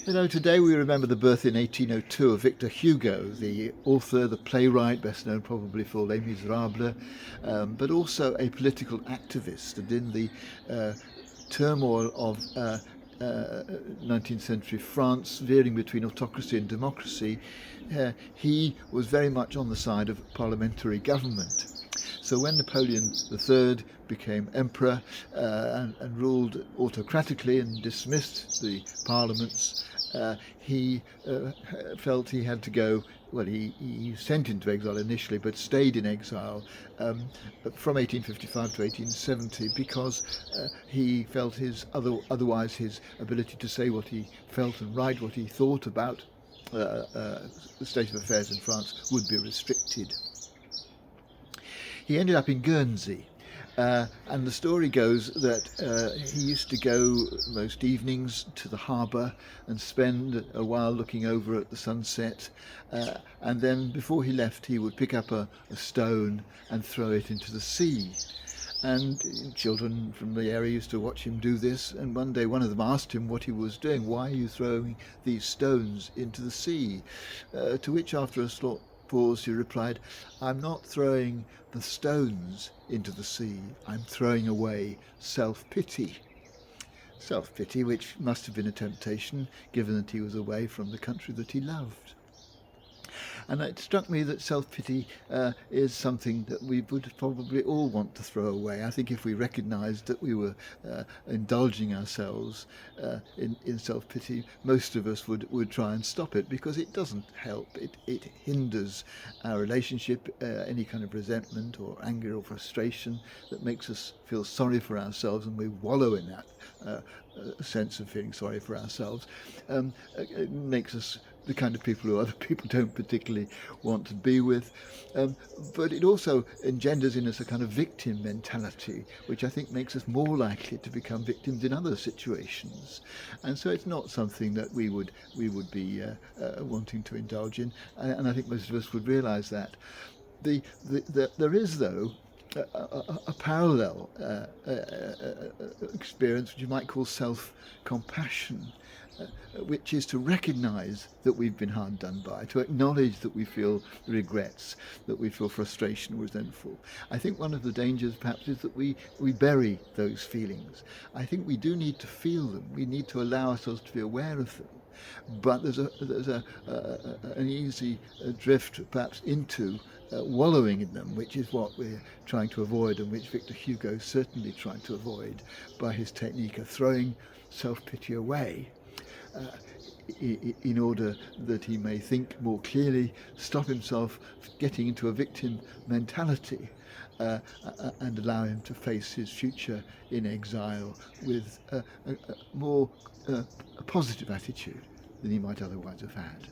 Today we remember the birth in 1802 of Victor Hugo, the author, the playwright, best known probably for Les Miserables, but also a political activist. And in the turmoil of 19th century France, veering between autocracy and democracy, he was very much on the side of parliamentary government. So when Napoleon III became emperor and ruled autocratically and dismissed the parliaments, he felt he had to go. Well, he sent into exile initially, but stayed in exile from 1855 to 1870 because he felt otherwise his ability to say what he felt and write what he thought about the state of affairs in France would be restricted. He ended up in Guernsey, and the story goes that he used to go most evenings to the harbour and spend a while looking over at the sunset, and then before he left he would pick up a stone and throw it into the sea. And children from the area used to watch him do this, and one day one of them asked him what he was doing. "Why are you throwing these stones into the sea?" To which, after a short pause, he replied, "I'm not throwing the stones into the sea, I'm throwing away self-pity." Self-pity, which must have been a temptation, given that he was away from the country that he loved. And it struck me that self-pity is something that we would probably all want to throw away. I think if we recognised that we were indulging ourselves in self-pity, most of us would try and stop it, because it doesn't help. It hinders our relationship. Any kind of resentment or anger or frustration that makes us feel sorry for ourselves, and we wallow in that sense of feeling sorry for ourselves, it makes us the kind of people who other people don't particularly want to be with. But it also engenders in us a kind of victim mentality, which I think makes us more likely to become victims in other situations. And so it's not something that we would be wanting to indulge in. And I think most of us would realise that. There is, though, a parallel experience, which you might call self-compassion, which is to recognise that we've been hard done by, to acknowledge that we feel regrets, that we feel frustration, resentful. I think one of the dangers perhaps is that we bury those feelings. I think we do need to feel them. We need to allow ourselves to be aware of them. But there's an easy drift perhaps into wallowing in them, which is what we're trying to avoid, and which Victor Hugo certainly tried to avoid by his technique of throwing self-pity away, in order that he may think more clearly, stop himself getting into a victim mentality, and allow him to face his future in exile with a more positive attitude than he might otherwise have had.